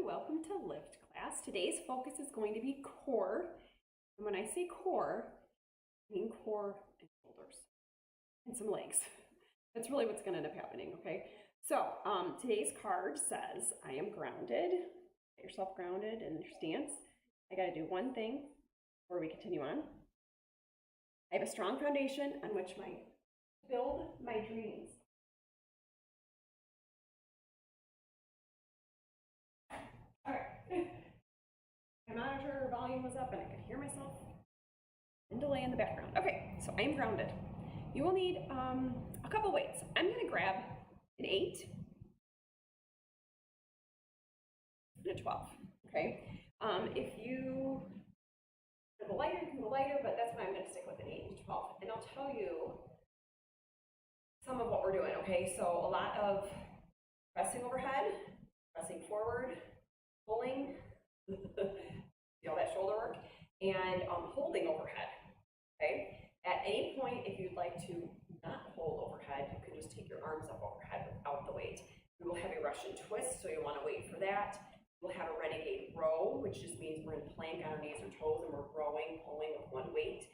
welcome to Lift class. Today's focus is going to be core. And when I say core, I mean core and shoulders and some legs. That's really what's going to end up happening, okay? So today's card says, I am grounded. Get yourself grounded in your stance. I got to do one thing before we continue on. I have a strong foundation on which I build my dreams. All right. My monitor volume was up and I could hear myself and delay in the background. Okay, so I'm grounded. You will need a couple weights. I'm going to grab an 8 and a 12. Okay. If you go lighter, you can go lighter, but that's why I'm going to stick with an 8 and 12. And I'll tell you some of what we're doing. Okay, so a lot of pressing overhead, pressing forward, pulling, all that shoulder work, and holding overhead, okay? At any point, if you'd like to not hold overhead, you can just take your arms up overhead without the weight. We will have a Russian twist, so you'll want to wait for that. We'll have a renegade row, which just means we're in plank on our knees or toes, and we're rowing, pulling with one weight.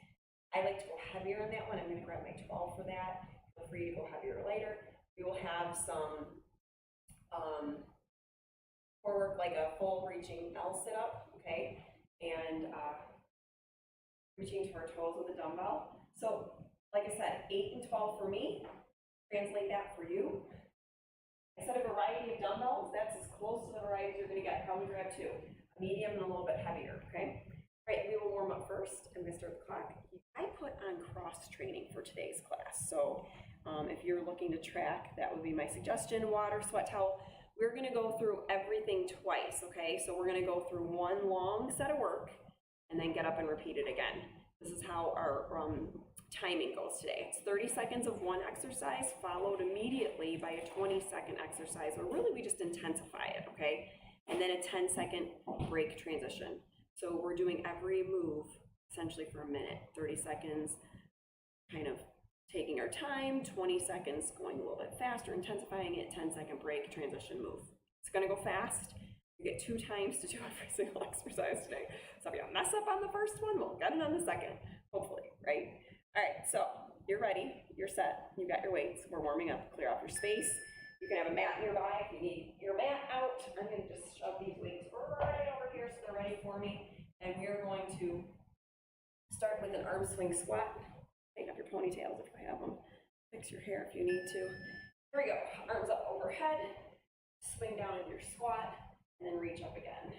I like to go heavier on that one. I'm going to grab my 12 for that. Feel free to go heavier or lighter. We will have some forward, like a full reaching L sit up, okay, and reaching to our toes with a dumbbell. So, like I said, 8 and 12 for me. Translate that for you. I said a variety of dumbbells. That's as close to the variety you're going to get. Probably grab 2, a medium and a little bit heavier, okay? All right, we will warm up first. I'm going to start the clock. I put on cross training for today's class. So if you're looking to track, that would be my suggestion. Water, sweat towel. We're going to go through everything twice, okay? So we're going to go through one long set of work and then get up and repeat it again. This is how our timing goes today. It's 30 seconds of one exercise followed immediately by a 20-second exercise where really we just intensify it, okay? And then a 10-second break transition. So we're doing every move essentially for a minute, 30 seconds, kind of taking our time, 20 seconds going a little bit faster, intensifying it, 10-second break, transition, move. It's going to go fast. You get 2 times to do every single exercise today. So if you mess up on the first one, we'll get it on the second, hopefully, right? All right, so you're ready, you're set, you've got your weights, we're warming up, clear off your space. You can have a mat nearby if you need your mat out. I'm going to just shove these weights right over here so they're ready for me. And we're going to start with an arm swing squat. Take up your ponytails if you have them. Fix your hair if you need to. Here we go. Arms up overhead. Swing down in your squat. And then reach up again.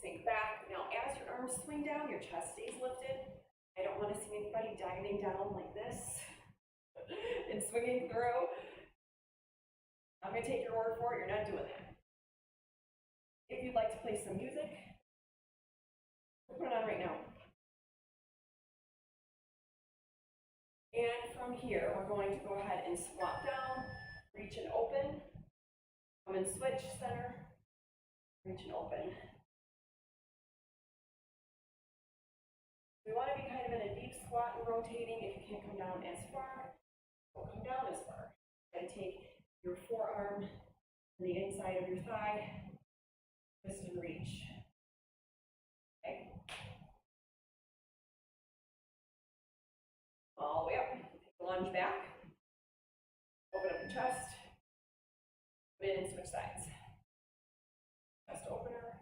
Sink back. Now as your arms swing down, your chest stays lifted. I don't want to see anybody diving down like this and swinging through. I'm going to take your word for it. You're not doing that. If you'd like to play some music, we'll put it on right now. And from here, we're going to go ahead and squat down, reach and open, come and switch center, reach and open. We want to be kind of in a deep squat and rotating. If you can't come down as far, don't come down as far. And take your forearm on the inside of your thigh, twist and reach. Okay. All the way up, take the lunge back, open up your chest, put it in and switch sides. Chest opener.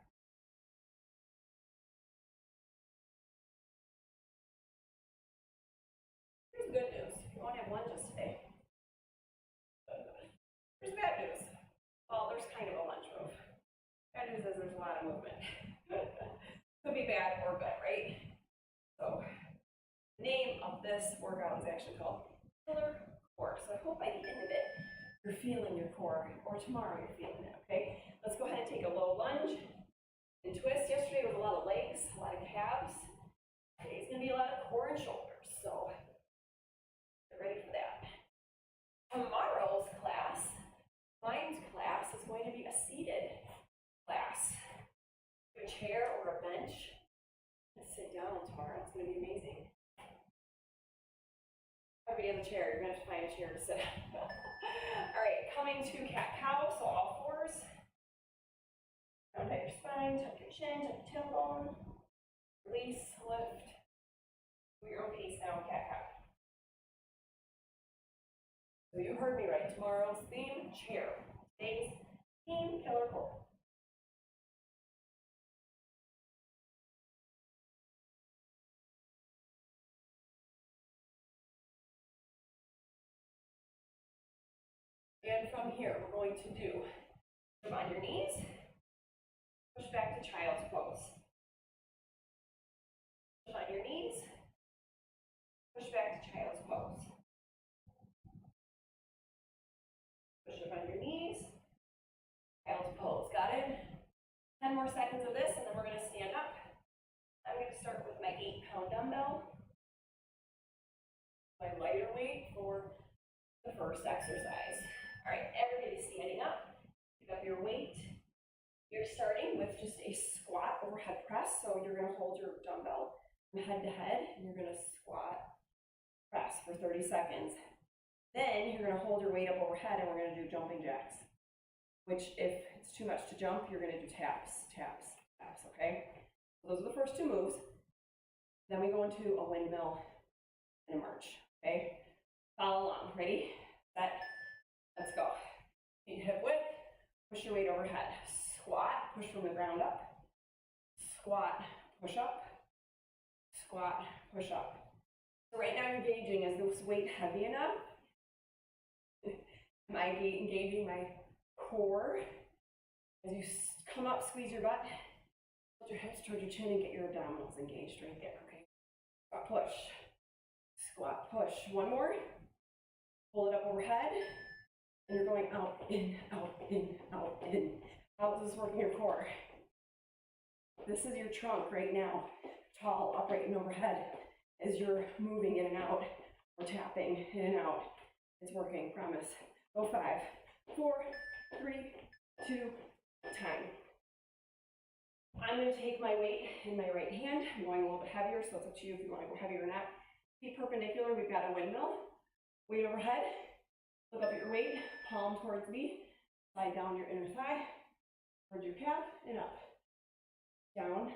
Here's good news, you won't have lunges today. Here's bad news. Well, there's kind of a lunge move. Bad news is there's a lot of movement. Could be bad or good, right? So, the name of this workout is actually called Killer Core. So I hope by the end of it, you're feeling your core, or tomorrow you're feeling it, okay? Let's go ahead and take a low lunge and twist. Yesterday was a lot of legs, a lot of calves. Today it's gonna be a lot of core and shoulders, so get ready for that. Tomorrow's class, Mine's class, is going to be a seated class. A chair or a bench. Let's sit down tomorrow, it's gonna be amazing. Everybody in the chair, you're going to have to find a chair to sit on. All right, coming to cat-cow, so all fours. Down type spine, tuck your chin, tuck your tailbone, release, lift. Do your own pace now, cat-cow. So you heard me right, tomorrow's theme, chair. Today's theme, killer core. And from here, we're going to do come on your knees, push back to child's pose. Push on your knees, push back to child's pose. Push up on your knees, child's pose. Got it? 10 more seconds of this, and then we're going to stand up. I'm going to start with my 8-pound dumbbell, my lighter weight for the first exercise. All right, everybody standing up. Pick up your weight. You're starting with just a squat overhead press, so you're going to hold your dumbbell from head to head, and you're going to squat press for 30 seconds. Then you're going to hold your weight up overhead, and we're going to do jumping jacks, which if it's too much to jump, you're going to do taps, taps, taps, okay? So those are the first two moves. Then we go into a windmill and a march, okay? Follow along. Ready? Set. Let's go. Feet hip width. Push your weight overhead. Squat. Push from the ground up. Squat. Push up. Squat. Push up. So right now you're gauging, is this weight heavy enough? Am I engaging my core? As you come up, squeeze your butt. Hold your hips towards your chin and get your abdominals engaged right there, okay? Squat, push. Squat, push. One more. Pull it up overhead. And you're going out, in, out, in, out, in. How is this working your core? This is your trunk right now. Tall, upright, and overhead. As you're moving in and out, or tapping in and out. It's working, promise. Go 5, 4, 3, 2, time. I'm going to take my weight in my right hand. I'm going a little bit heavier, so it's up to you if you want to go heavier or not. Feet perpendicular, we've got a windmill. Weight overhead. Look up at your weight, palm towards me. Slide down your inner thigh, towards your calf, and up. Down,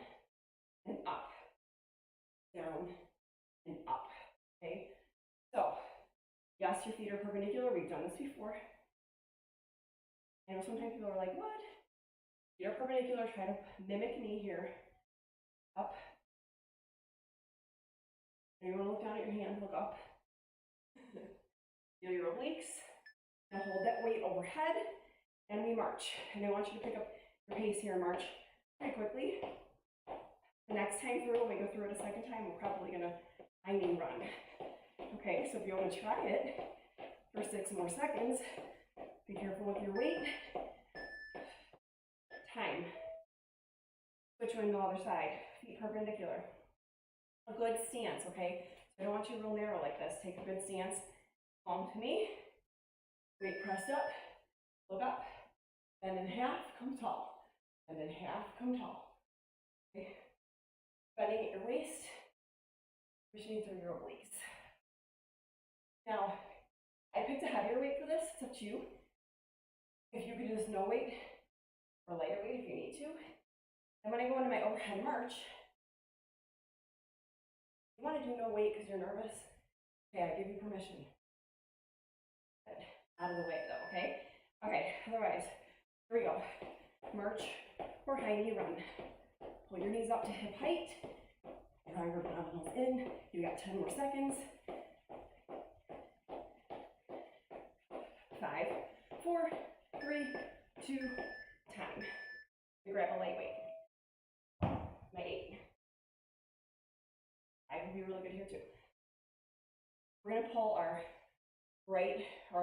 and up. Down, and up. Okay? So, yes, your feet are perpendicular. We've done this before. I know sometimes people are like, what? Feet are perpendicular. Try to mimic me here. Up. And you want to look down at your hand, look up. Feel your obliques. Now hold that weight overhead, and we march. And I want you to pick up your pace here and march very quickly. The next time through, when we go through it a second time, we're probably going to timing run. Okay, so if you want to try it for 6 more seconds, be careful with your weight. Time. Switch one to the other side. Feet perpendicular. A good stance, okay? So I don't want you real narrow like this. Take a good stance. Palm to me. Weight pressed up. Look up. Bend in half. Come tall. Bend in half. Come tall. Okay. Bending at your waist. Pushing through your obliques. Now, I picked a heavier weight for this. It's up to you. If you could do this no weight or lighter weight if you need to. And when I go into my overhead march, you want to do no weight because you're nervous. Okay, I give you permission. Good. Out of the way though, okay? Okay, otherwise, here we go. March or high knee run. Pull your knees up to hip height. Draw your abdominals in. You got 10 more seconds. 5, 4, 3, 2, time. You grab a light weight. My 8. I would be really good here too. We're going to pull our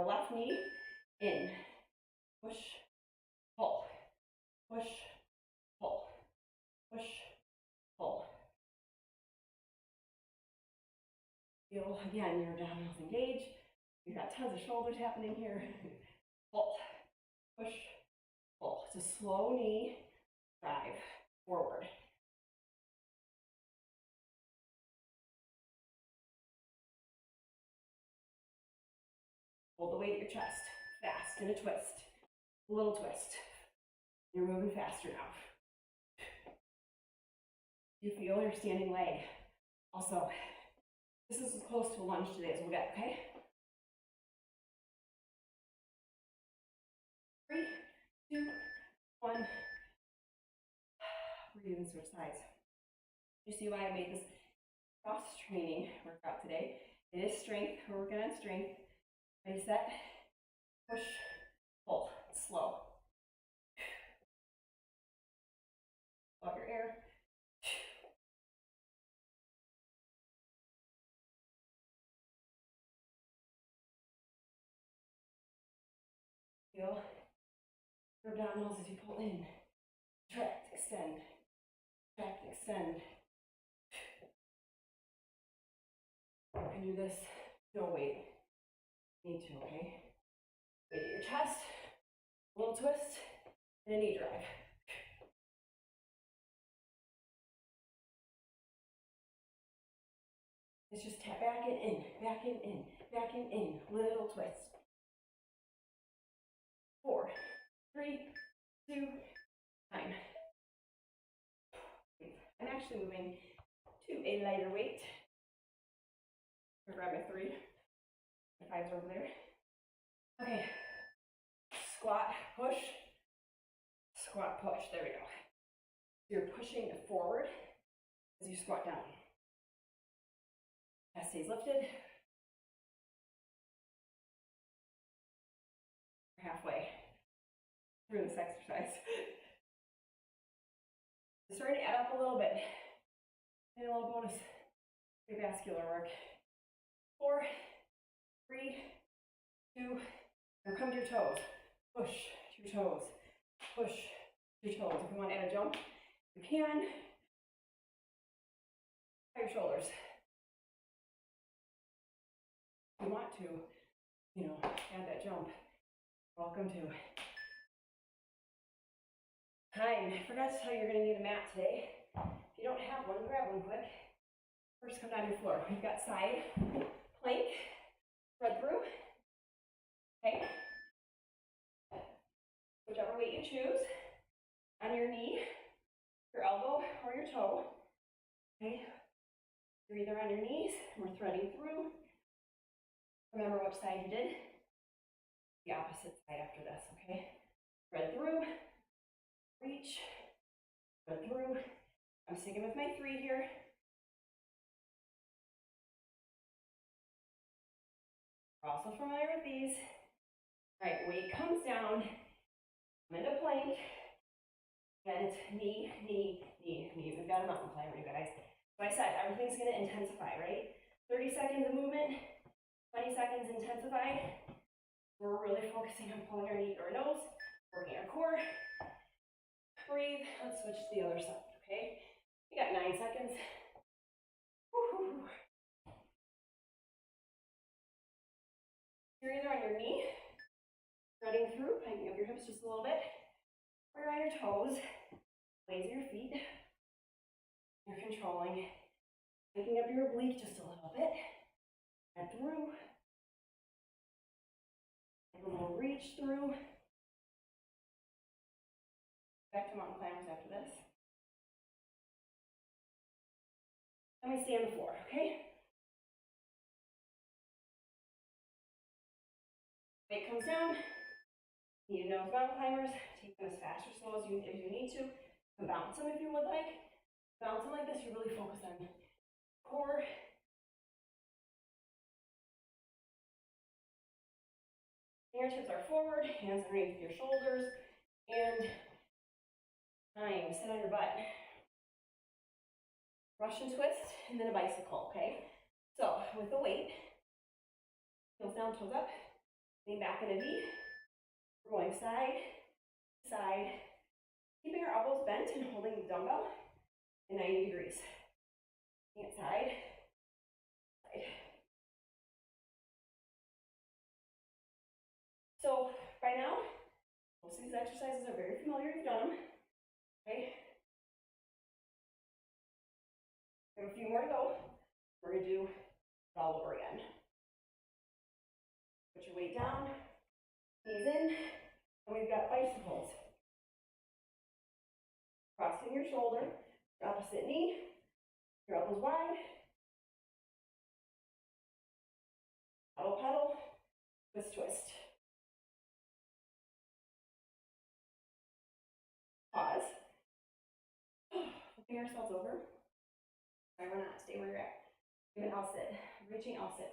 left knee in. Push, pull, push, pull, push, pull. Feel again your abdominals engaged. You've got tons of shoulders happening here. Pull, push, pull. It's a slow knee drive forward. Hold the weight at your chest, fast, in a twist, a little twist. You're moving faster now. You feel your standing leg. Also, this is as close to a lunge today as we'll get, okay? 3, 2, 1. Breathe and switch sides. You see why I made this cross training workout today? It is strength. We're working on strength. Ready, set, push, pull. Slow. Blow out your air. Feel your abdominals as you pull in. Contract, extend. Contract, extend. You can do this, no weight. Need to, okay? Weight at your chest, a little twist, and a knee drive. It's just tap back and in, back and in, back and in, little twist. 4, 3, 2, 1. I'm actually moving to a lighter weight. I'm gonna grab my 3. My 5's over there. Okay. Squat, push. Squat, push. There we go. You're pushing forward as you squat down. Chest stays lifted. We're halfway through this exercise. It's starting to add up a little bit. And a little bonus vascular work. 4, 3, 2, now come to your toes. Push to your toes. Push to your toes. If you want to add a jump, you can. Try your shoulders. If you want to, add that jump, welcome to. Time. I forgot to tell you, you're going to need a mat today. If you don't have one, grab one quick. First, come down to your floor. We've got side plank, thread through. Okay. Whichever weight you choose. On your knee, your elbow, or your toe. Okay. You're either on your knees, and we're threading through. Remember which side you did. The opposite side after this, okay? Thread through, reach, thread through. I'm sticking with my 3 here. We're also familiar with these. All right, weight comes down, I'm into plank, and it's knee, knee, knee, knee. We've got a mountain climber, you guys. So I said everything's gonna intensify, right? 30 seconds of movement, 20 seconds intensified. We're really focusing on pulling our knee to our nose, working our core. Breathe. Let's switch to the other side, okay? You got 9 seconds. Woo-hoo. You're either on your knee, threading through, hiking up your hips just a little bit, or you're on your toes, blades of your feet. You're controlling, hiking up your oblique just a little bit, and through. And a little reach through. Back to mountain climbers after this. And we stay on the floor, okay? Weight comes down. You know, mountain climbers, take them as fast or slow as you need to. You can bounce them if you would like. Bounce them like this, you really focus on core. Fingertips are forward, hands underneath your shoulders, and 9, sit on your butt. Russian twist, and then a bicycle, okay? So, with the weight, heels down, toes up, lean back in a V. We're going side, side, keeping our elbows bent and holding the dumbbell at 90 degrees. Looking at side, side. So, by now, most of these exercises are very familiar, you've done them, okay? We have a few more to go. We're going to do it all over again. Put your weight down, knees in, and we've got bicycles. Crossing your shoulder, Your opposite knee, your elbows wide. Pedal, pedal, twist, twist. Pause. Flipping ourselves over. Sorry, we're not. Stay where you're at. Give an L sit. Reaching L sit.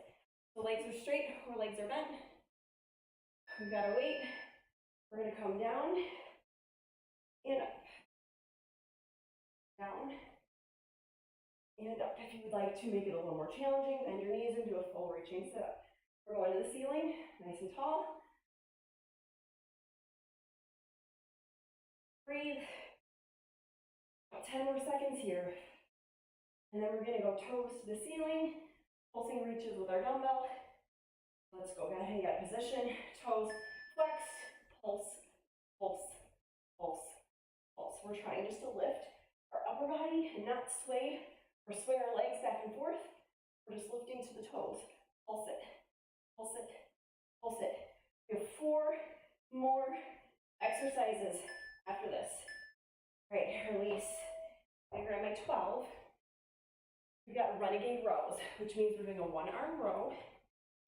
So legs are straight or legs are bent. We've got our weight. We're going to come down and up. Down and up. If you would like to make it a little more challenging, bend your knees and do a full reaching sit up. We're going to the ceiling, nice and tall. Breathe. About 10 more seconds here. And then we're going to go toes to the ceiling, pulsing reaches with our dumbbell. Let's go. Go ahead and get position. Toes flexed, pulse, pulse, pulse, pulse. We're trying just to lift our upper body and not sway or swing our legs back and forth. We're just lifting to the toes. Pulse it, pulse it, pulse it. We have 4 more exercises after this. All right, release. I grab my 12. We've got renegade rows, which means we're doing a 1-arm row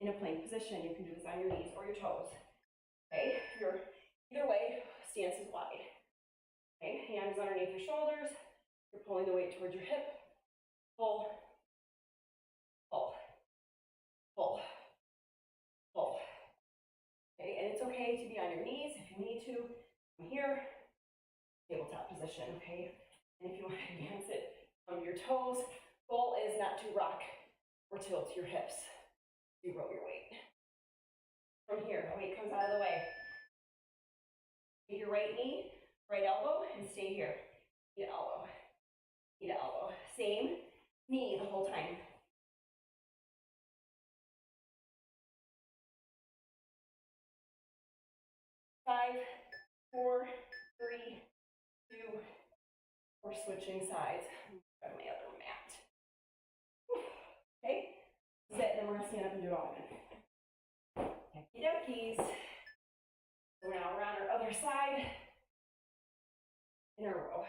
in a plank position. You can do this on your knees or your toes. Okay, either way, stance is wide. Okay, hands underneath your shoulders. You're pulling the weight towards your hip. Pull, pull, pull, pull. Okay, and it's okay to be on your knees if you need to. From here, tabletop position, okay? And if you want to advance it from your toes, goal is not to rock or tilt your hips. You roll your weight. From here, weight comes out of the way. Take your right knee, right elbow, and stay here. Knee to elbow, knee to elbow. Same knee the whole time. 5, 4, 3, 2, we're switching sides. Grab my other mat. Okay, sit, then we're gonna stand up and do it all again. Okie dokies. So now we're on our other side in a row.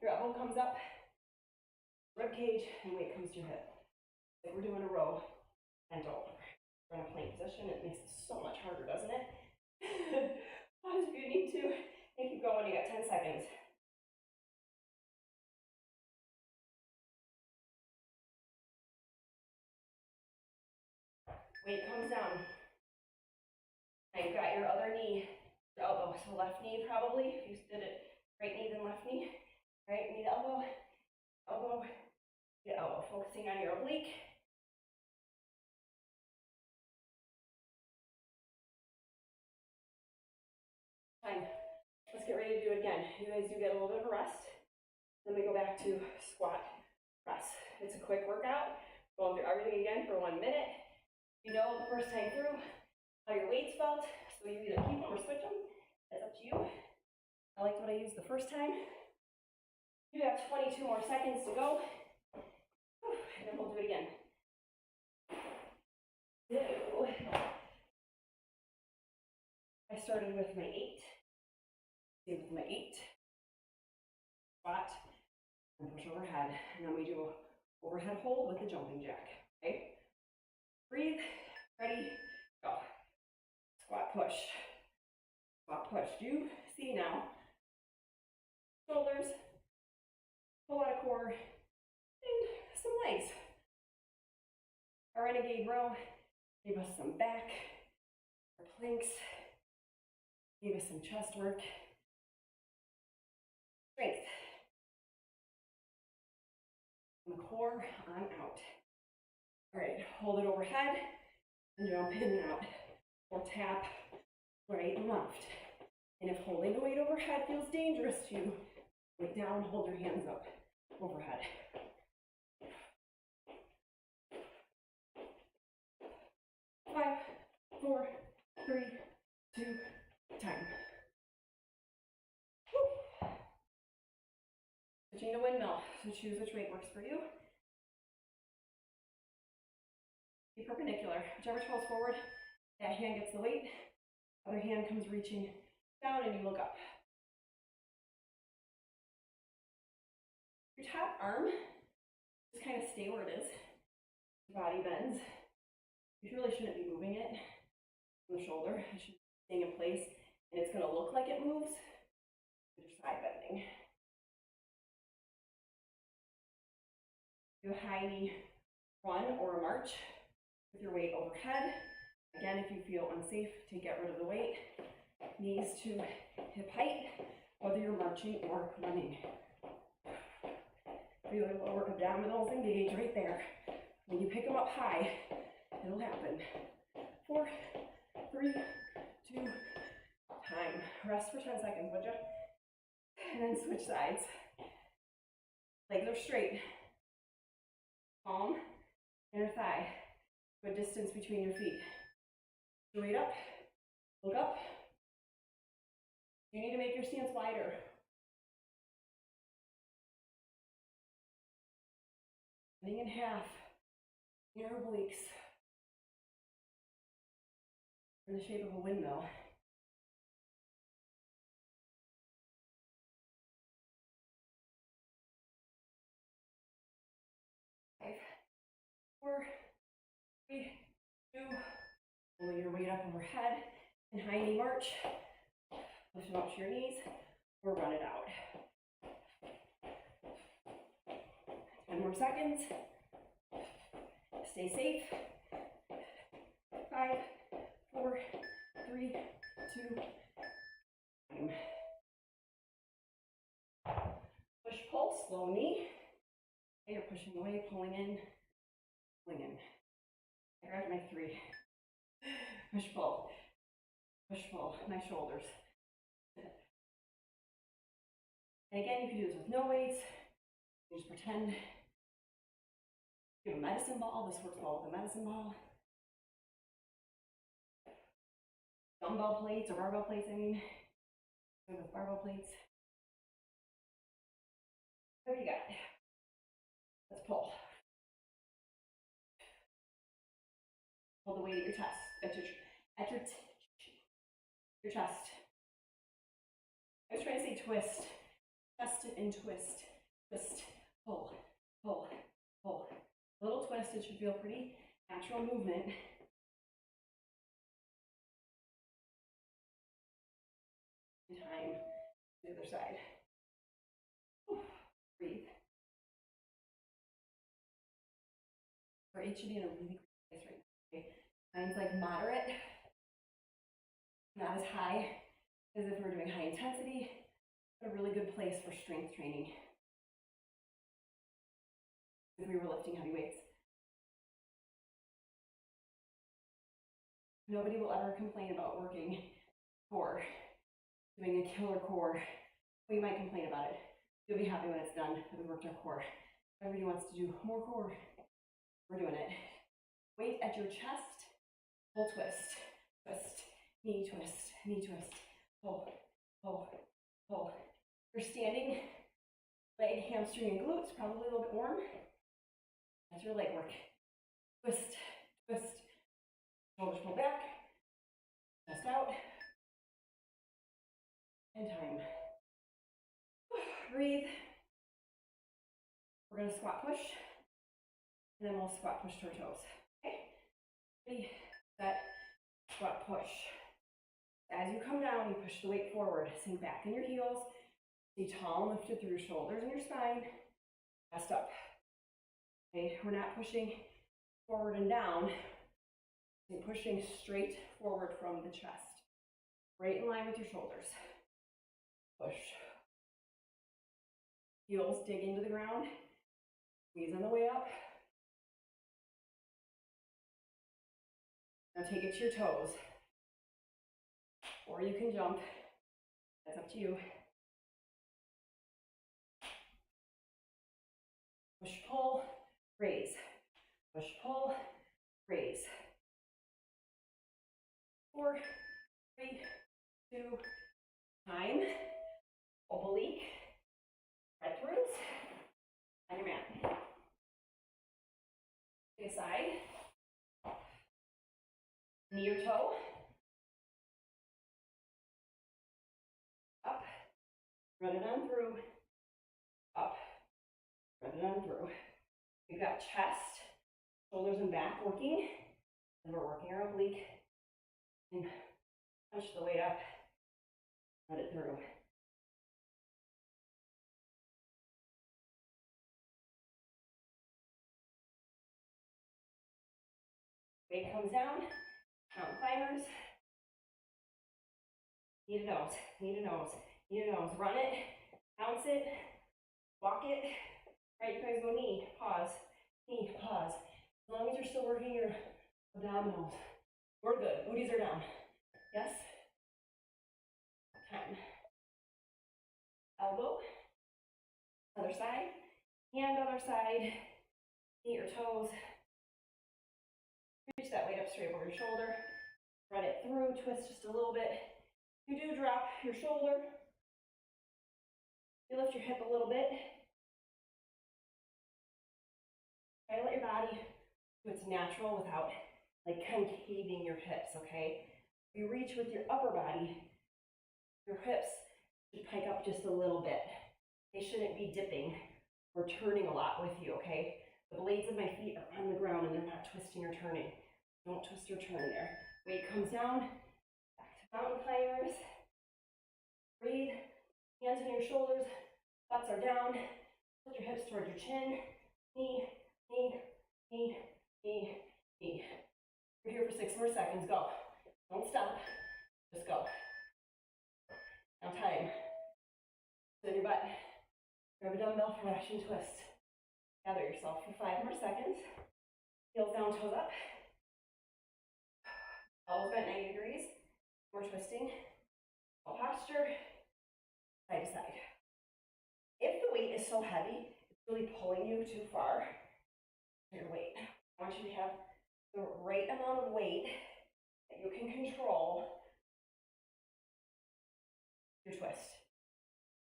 Your elbow comes up, rib cage, and weight comes to your hip. Like we're doing a row and over. We're in a plank position. It makes it so much harder, doesn't it? Pause if you need to. And keep going. You got 10 seconds. Weight comes down. Now you've got your other knee, your elbow. So left knee probably, if you did it right knee then left knee. Right knee to elbow, elbow to elbow. Focusing on your oblique. Fine. Let's get ready to do it again. You guys do get a little bit of a rest. Then we go back to squat press. It's a quick workout. Going through everything again for 1 minute. You know the first time through how your weights felt, so you either keep them or switch them. That's up to you. I liked what I used the first time. You have 22 more seconds to go. And then we'll do it again. So, I started with my 8. Stay with my 8. Squat and push overhead. And then we do overhead hold with a jumping jack. Okay? Breathe. Ready? Go. Squat push. Squat push. Do you see now? Shoulders, pull out a core, and some legs. Our renegade row gave us some back, our planks, gave us some chest work, strength, from the core on out. All right, hold it overhead and jump in and out, or tap right and left. And if holding the weight overhead feels dangerous to you, weight down, hold your hands up overhead. 5, 4, 3, 2, time. Woo. Switching to windmill, so choose which weight works for you. Be perpendicular, whichever toes forward, that hand gets the weight, other hand comes reaching down and you look up. your top arm, just kind of stay where it is. Your body bends. You really shouldn't be moving it from the shoulder. It should be staying in place, and it's going to look like it moves, but you're side bending. Do a high knee run or a march with your weight overhead. Again, if you feel unsafe to get rid of the weight, knees to hip height, whether you're marching or running. Feel your lower abdominals engage right there. When you pick them up high, it'll happen. 4, 3, 2, time. Rest for 10 seconds, would you? And then switch sides. Legs are straight. Palm, inner thigh. Good distance between your feet. Straight up, look up. You need to make your stance wider. Bending in half, inner obliques. In the shape of a windmill. 5, 4, 3, 2. Pull your weight up overhead and high knee march. Lift them up to your knees or run it out. 10 more seconds. Stay safe. 5, 4, 3, 2, time. Push, pull, slow knee. And you're pushing away, pulling in, pulling in. I grabbed my 3. Push, pull, my shoulders. And again, you can do this with no weights. You just pretend you have a medicine ball. This works well with a medicine ball. Dumbbell plates or barbell plates, I mean. With barbell plates. What do you got? Let's pull. Pull the weight at your chest, your chest. I was trying to say twist. Chest and twist. Twist. Pull. Pull. Pull. A little twist. It should feel pretty natural movement. Time to the other side. Breathe. Our H should be in a really great place right now. Okay. Mine's like moderate, not as high as if we're doing high intensity, but a really good place for strength training. If we were lifting heavy weights. Nobody will ever complain about working core, doing a killer core. We might complain about it. You'll be happy when it's done that we worked our core. Everybody wants to do more core. We're doing it. Weight at your chest. Pull, twist, twist, knee twist, pull, pull, pull. You're standing, leg, hamstring, and glutes, probably a little bit warm. That's your leg work. Twist, twist, shoulders pull back, chest out, and time. Breathe. We're going to squat push, and then we'll squat push to our toes. Okay? Ready, set, squat push. As you come down, you push the weight forward, sink back in your heels, stay tall and lifted through your shoulders and your spine, chest up. Okay, we're not pushing forward and down, we're pushing straight forward from the chest, right in line with your shoulders. Push. Heels dig into the ground, squeeze on the way up. Now take it to your toes, or you can jump, that's up to you. Push, pull, raise. Push, pull, raise. 4, 3, 2, time. Oblique, breath throughs, on your mat. Take a side. Knee or toe. Up. Run it on through. Up. run it on through. We've got chest, shoulders and back working, and we're working our oblique, and push the weight up, let it through. Weight comes down, mountain climbers. Knee to nose, knee to nose, knee to nose. Run it, bounce it, walk it. All right, you guys go knee, pause, pause. As long as you're still working your abdominals, we're good. Booties are down. Yes? 10. Elbow, other side, hand other side, knee or toes. Reach that weight up straight over your shoulder. Run it through, twist just a little bit. You do drop your shoulder. You lift your hip a little bit. Try to let your body do its natural without like concaving your hips, okay? You reach with your upper body, your hips should pike up just a little bit. They shouldn't be dipping or turning a lot with you, okay? The blades of my feet are on the ground and they're not twisting or turning. Don't twist or turn there. Weight comes down, back to mountain climbers. Breathe, hands on your shoulders, butts are down. Put your hips towards your chin. Knee, knee, knee, knee, knee. We're here for 6 more seconds. Go. Don't stop. Just go. Now time. Sit on your butt. Grab a dumbbell for Russian twist. Gather yourself for 5 more seconds. Heels down, toes up. Elbows bent 90 degrees. More twisting. Posture. Side to side. If the weight is so heavy, it's really pulling you too far, your weight. I want you to have the right amount of weight that you can control your twist.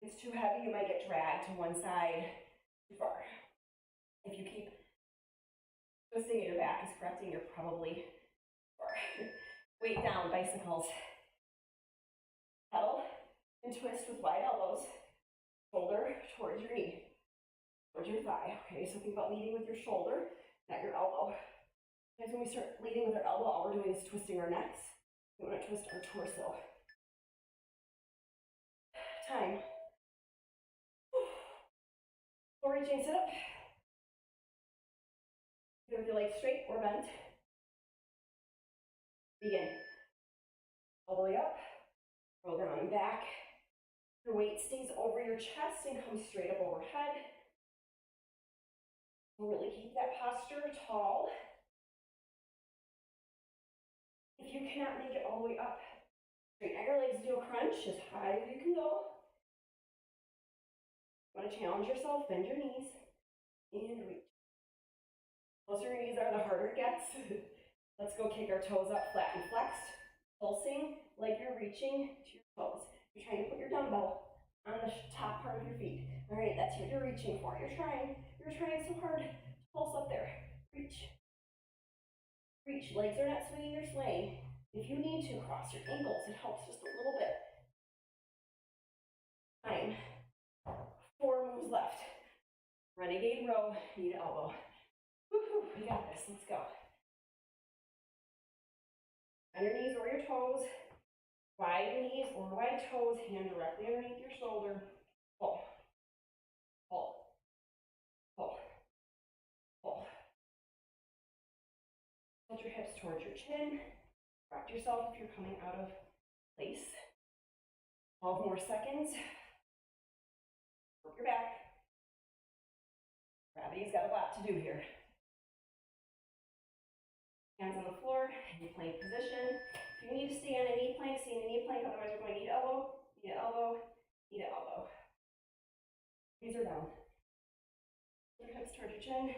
If it's too heavy, you might get dragged to one side too far. If you keep twisting and your back is correcting, you're probably far. Weight down, bicycles. Pedal and twist with wide elbows. Shoulder towards your knee, towards your thigh. Okay, so think about leading with your shoulder, not your elbow. Because when we start leading with our elbow, all we're doing is twisting our necks. We want to twist our torso. Time. Floor reaching, sit up. You have your legs straight or bent. Begin. All the way up. Roll down and back. Your weight stays over your chest and comes straight up overhead. Really keep that posture tall. If you cannot make it all the way up, straighten out your legs, do a crunch as high as you can go. You want to challenge yourself, bend your knees, and reach. The closer your knees are, the harder it gets. Let's go kick our toes up, flat and flexed, pulsing like you're reaching to your toes. You're trying to put your dumbbell on the top part of your feet. All right, that's what you're reaching for. You're trying so hard to pulse up there. Reach. Reach. Legs are not swinging, they're swaying. If you need to, cross your ankles. It helps just a little bit. Time. 4 moves left. Renegade row, knee to elbow. Woo-hoo, we got this. Let's go. On your knees or your toes. Wide knees or wide toes, hand directly underneath your shoulder. Pull. Pull. Pull. Pull. Tilt your hips towards your chin. Rock yourself if you're coming out of place. 12 more seconds. Work your back. Gravity's got a lot to do here. Hands on the floor, knee plank position. If you need to stay on a knee plank, stay in a knee plank, otherwise we're going knee to elbow, knee to elbow, knee to elbow. Knees are down. Put your hips towards your chin.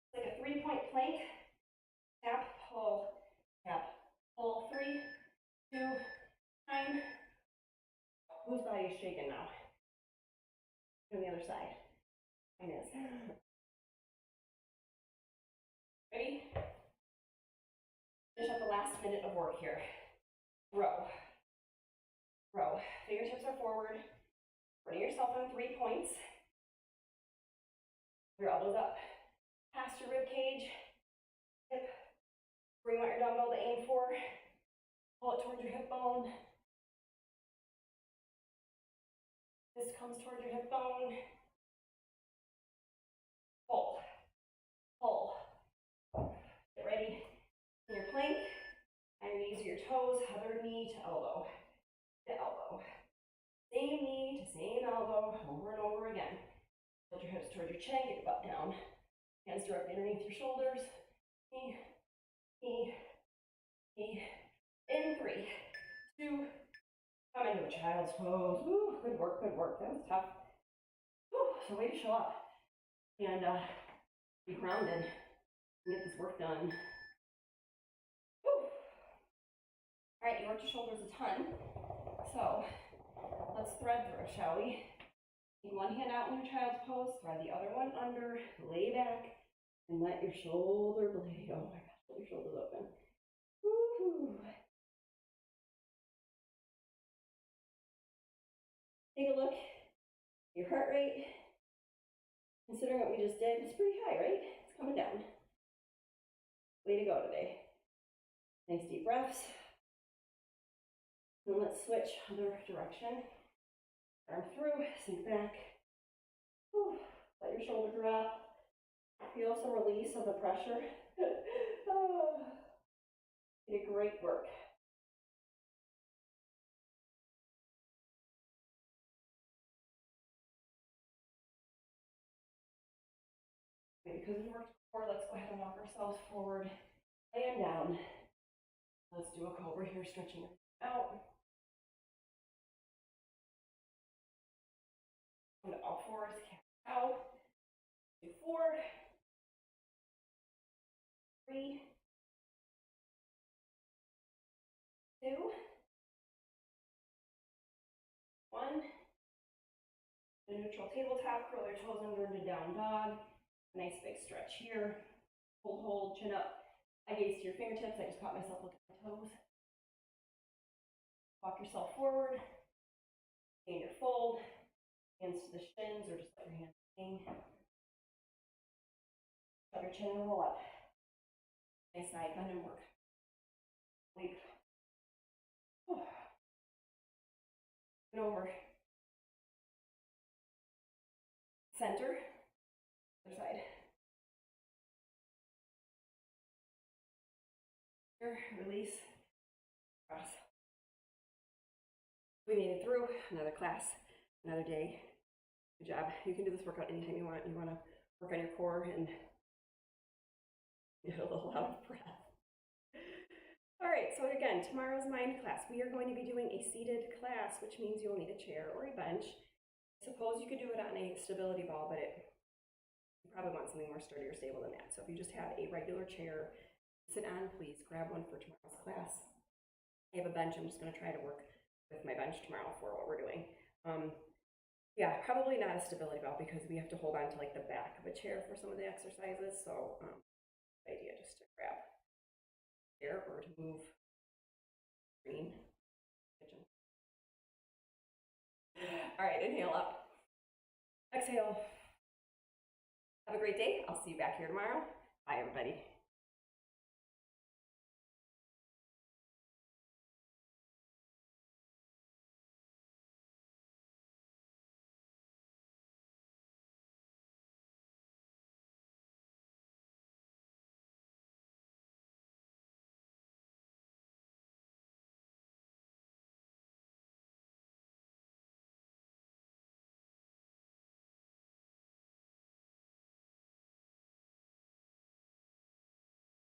It's like a 3-point plank. Tap, pull, tap, pull. 3, 2, time. Whose body is shaking now? On the other side. Mine is. Ready? Finish up the last minute of work here. Row. Row. Fingertips are forward. Running yourself on 3 points. Your elbows up past your rib cage, hip. Where you want your dumbbell to aim for. Pull it towards your hip bone. This comes towards your hip bone. Pull, pull. Get ready in your plank. And your knees or your toes, other knee to elbow. To elbow. Same knee to same elbow, over and over again. Hold your hips towards your chin, get your butt down. Hands directly underneath your shoulders. Knee, knee, knee. In 3, 2, come into a child's pose. Woo, good work, good work. That was tough. Woo, so way to show up and be grounded and get this work done. Woo. All right, you worked your shoulders a ton. So let's thread through, shall we? Take one hand out in your child's pose, thread the other one under, lay back, and let your shoulder blade, oh my gosh, let your shoulders open. Woo-hoo. Take a look at your heart rate. Considering what we just did, it's pretty high, right? It's coming down. Way to go today. Nice deep breaths. And let's switch other direction. Arm through, sink back. Whew. Let your shoulder drop. Feel some release of the pressure. Oh. You did great work. Because we worked core, let's go ahead and walk ourselves forward and down. Let's do a cobra here, stretching out. Come to all fours, cat out. Do 4, 3, 2, 1. The neutral tabletop, curl your toes under into down dog. Nice big stretch here. Hold, hold, chin up. I gaze to your fingertips. I just caught myself looking at my toes. Walk yourself forward. Gain your fold. Hands to the shins or just let your hands hang. Shove your chin and roll up. Nice side bend and work. Leap. Get over. Center. Other side. Here, release. Cross. We made it through another class, another day. Good job. You can do this workout anytime you want. You want to work on your core and get a little out of breath. All right, so again, tomorrow's mind class. We are going to be doing a seated class, which means you'll need a chair or a bench. Suppose you could do it on a stability ball, but you probably want something more sturdy or stable than that. So if you just have a regular chair to sit on, please grab one for tomorrow's class. I have a bench. I'm just going to try to work with my bench tomorrow for what we're doing. Yeah, probably not a stability ball because we have to hold on to like the back of a chair for some of the exercises. So the idea just to grab chair or to move screen kitchen. All right, inhale up. Exhale. Have a great day. I'll see you back here tomorrow. Bye, everybody.